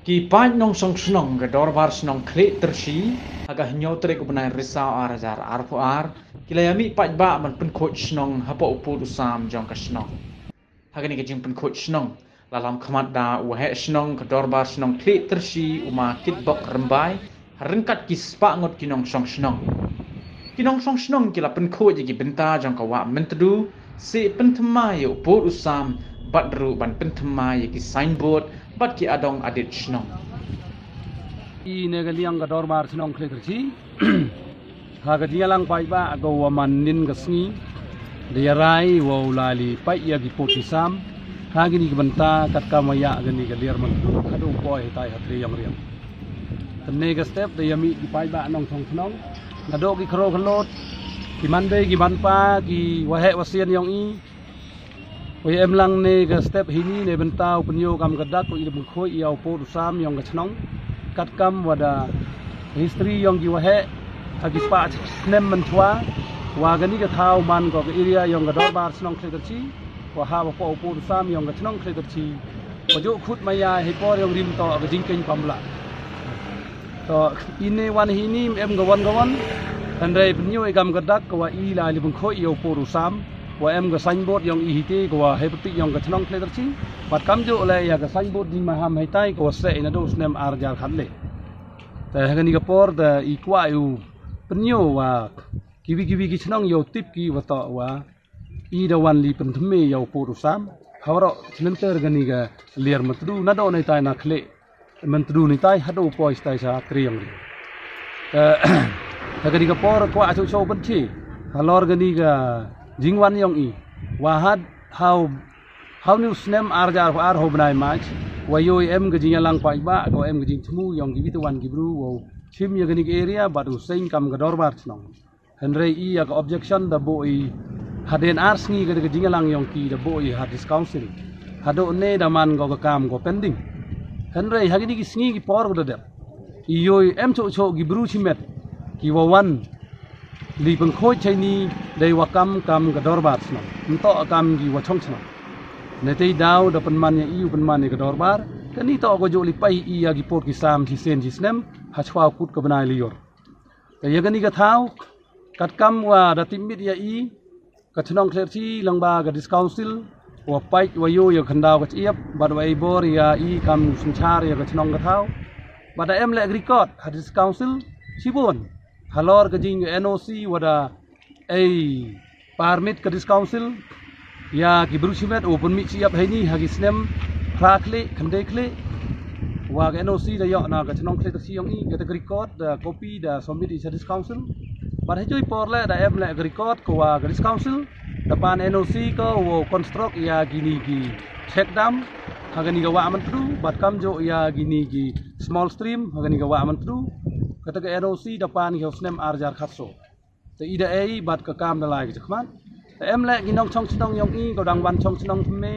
Ki paid nongshong shnong ke dorbar shnong Khliehtyrshi agak nyotre ko benai risau arajar arpuar kilayami paidbah man pynkhuid shnong hapo upud usam jong ka shnong hagani ke jing pynkhuid shnong lalam khamat da wahe shnong ke dorbar shnong Khliehtyrshi uma kitbok rembai harengkat kispa ngot kinongshong shnong kila pynkhuid ki benta jong ka wa mentedu si pynthymmai upud usam badru ban pynthymmai ki signboard bat ki adong adit shnong. I Meghalaya ka dorbar shnong Khliehtyrshi hagadiya lang paidbah go waman nin gasngi diarai wo lali paidya gi potisam hagini banta kat kamaya gani galir man hadu poi tai hatri yang riam tenne ga step de yami di paidbah nongshong shnong ngado gi khro khlot ki mande gi banpa gi wahe wasian yang i Oi em lang ne ga step hini ne bentau penyo kam gadak ko ilmu khoi iau po sam yang ga shnong kat kam wada history yang gi wahe agis pa nem man chwa wa gani ga thau man ko ga area yang ga dorbar shnong Khliehtyrshi wa ha po sam yang ga shnong Khliehtyrshi ko jo khut maya he por yang rim to ga jingkeng pamla to ine wan hini em ga wan andai penyo kam gadak ko wa i la ilmu khoi iau po sam wa em ga signboard yang ihiti ko hepetik yang ga shnong Khliehtyrshi bat kam jo le ya ga signboard di maham haitai ko se ina do snem arjar khatle ta hagani ga por da i kwa yu penyo wa kiwi ki shnong yo tip ki wa to wa i da wan li pynthymmai yo po sam hawro chnenter gani ga lier matru na do nai tai na khle mantru ni tai hado po istai sa triang ta hagani ga por kwa chu chu ban chi halor gani ga jingwan yang i wahad how new snem arjar ar hobnai match wayo em gajing lang paidbah ko em gajing thmu yang gibi to wan gibru wo chim ya gani area badu sein kam ga dorbar shnong henry i ya objection da boy haden ars ni ga gajing lang yang ki da boy had council hado ne da man go kam go pending henry hagini ki sngi ki por go da iyo em cho gibru chimet ki wan li pynkhuid chaini dei wakam kam ga dorbar shnong nto kam gi wachong shnong netei daw da penman ya iu penman ga dorbar kani to go jo li pai i ya gi pot ki sam si sen ji snem ha chwa kut ka banai lior ta ya gani ga thau kat kam wa da timit ya i ka shnong Khliehtyrshi langba ga council wa pai wa yo ya khandaw ga chiep bad wa bor ya i kam sunchar ya ga shnong ga thau bada em le record ha council sibon halor kajing NOC wada permit ke council ya ki berusimet open mi siap haini hagi snem prakle khande kle wa NOC da yo na ka shnong Khliehtyrshi yang i kata record da copy da submit di council bar hejoi porle da em le record ko wa council depan NOC ko wo construct ya gini gi check dam hagani ga wa man tru bat kam jo ya gini gi small stream hagani ga wa man tru kata ke NOC depan ke snem arjar khatso te ida ai bat ka kam dalai ke khman te em le ki nongshong shnong yong i ko dang wan chong shnong me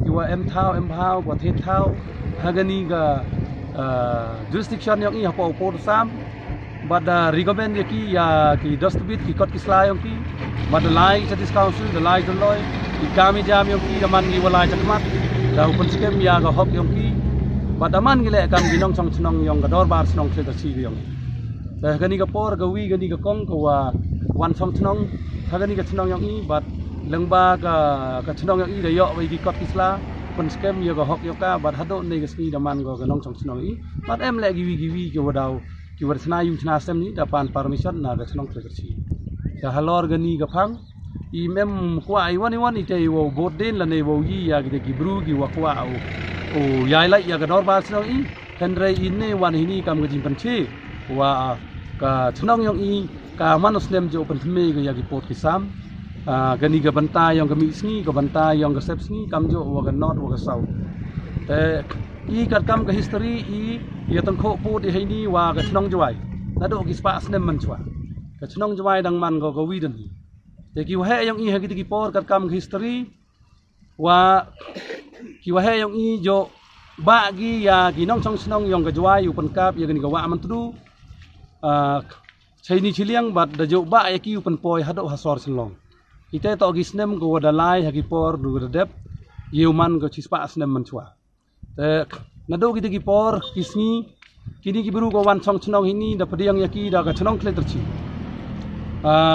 ki wa em thau ko the thau hagani ga jurisdiction yong i hapo po sam bat da recommend ki ya ki dustbin ki kot ki sla yong ki bat lai sa council the lai don loy ki kami jam yong ki man gi wala chakmat da open scam ya ga hok yong ki bat aman gi le kam gi nongshong shnong yong ga dorbar shnong Khliehtyrshi yong ta gani ga por ga wi gani ga kong ko wa wan song shnong gani ga shnong yang i bat lengba ka shnong yang i da yo wi gi kot kisla pun scam yo ga hok yo ka bat hado ne ga sni da man go ga nong song shnong i bat em le gi wi ki wadaw ki war sna yum sna sem ni da pan permission na ga shnong Khliehtyrshi ya halor gani ga phang i mem kwa ai wani te wo bot den la ne wo yi ya gi bru gi wa kwa o yai lai ya ga dorbar shnong i henry inne wan hini kam ga jing pan chi wa ka shnong yang i ka manus nem jo pynthymmai ga ya gi pot ki sam gani ga banta yang ga mi sngi ga banta yang ga sep sngi kam jo wa ga north wa ga south te i kat kam ga history i ya tang kho pot i haini wa ga shnong jwai na do gi spa snem man chwa ka shnong jwai dang man go ga wi dan te ki wa he yang i ha gi por kat kam ga history wa ki wa he yang i jo ba gi ya gi nongshong shnong yang ga jwai u pan kap ya gani ga wa man tru chaini chiliang bat da jo ba ya ki u pan poi hado hasor shlong ite to gi snem go da lai ha gi por du da dep yuman go chispa snem man chwa te nado kita kipor kisni kini kiberu kawan song shnong ini dapat yang yaki dah ke shnong Khliehtyrshi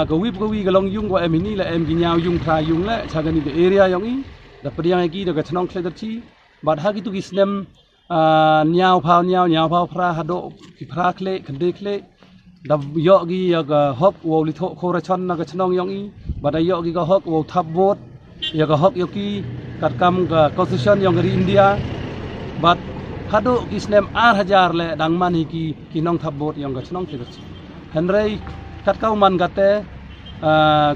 gawi galong yung ko em ini la em ginyau yung tra yung la chagani ke area yang ini dapat yang yaki dah ke shnong Khliehtyrshi bad hagi tu kisnem nyau phao pra hado ki pra khle khande khle da yo gi ya ga hok wo li tho khora chon na ga shnong yang i bad yo gi ga hok wo thap bot ya ga hok yoki kat kam ga constitution yang dari India bad hado kisnem hajar le dang man ki nong thap bot yang ga shnong Khliehtyrshi henrei kat kau man gate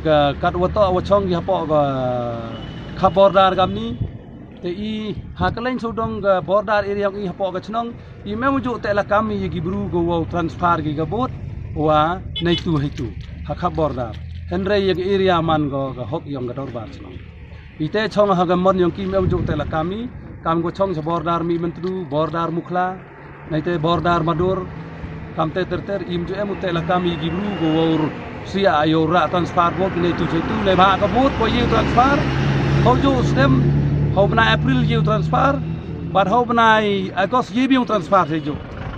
ga kat woto wachong gi hapo ga khabordar gamni te I hakalain sodong ga border area yang I hapo ga shnong I memuju te la kami gi bru go wo transfer gi ga bot wa nei tu hitu hakap border henrei gi area man go ga hok yang ga dor bar shnong ite chong ha ga mon yang ki memuju te la kami kam go chong sa border mi mentru border mukhla nei te border madur kam te ter im ju emu te la kami gi bru go wo sia ayo ra transfer bot nei tu hitu le ba ga bot ko yu transfer ho ju stem hau benai April you transfer, but hau benai August you transfer saja.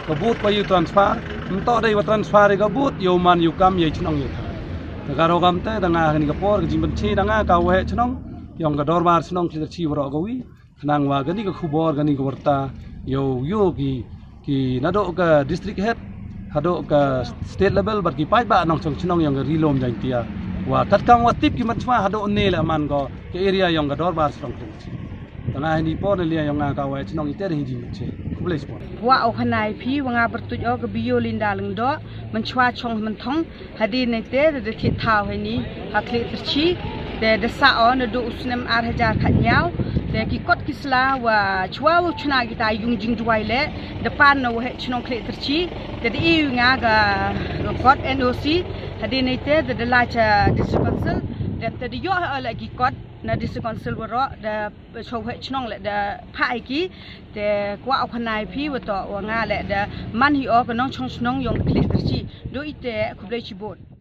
Kebut pa you transfer, entok day transfer kebut you man you kam you shnong you. Negara kam te tengah ni kapor kejim benci tengah kau he shnong, yang kedor bar shnong Khliehtyrshi berok gawi, kenang wa gani ke kubor gani ke berta, you ki nado ke district head, hado ke state level, but ki paidbah nongshong shnong yang ke rilom jang tia. Wa kat kang wa tip ki matwa hado ne le man ko ke area yang kedor bar shnong Khliehtyrshi. Tengah ini pun dia yang ngah kawai shnong ite dah hiji macam, boleh sport. Wa okanai pi wanga bertujuh ke bio linda lengdo mencua chong mentong hadir nete de titau ini Khliehtyrshi de desa on de usnem hajar khatnyau de kikot kisla wa chua wa chuna kita yung jing juai depan no he shnong Khliehtyrshi de I nga ga kot NOC hadir nete de lacha district council de yo lagi kot na district council berok da show he shnong le da phai ki de kwa okhanai phi wa to wa nga le da man hi o ka nong chong shnong yong Khliehtyrshi do ite kublai chibot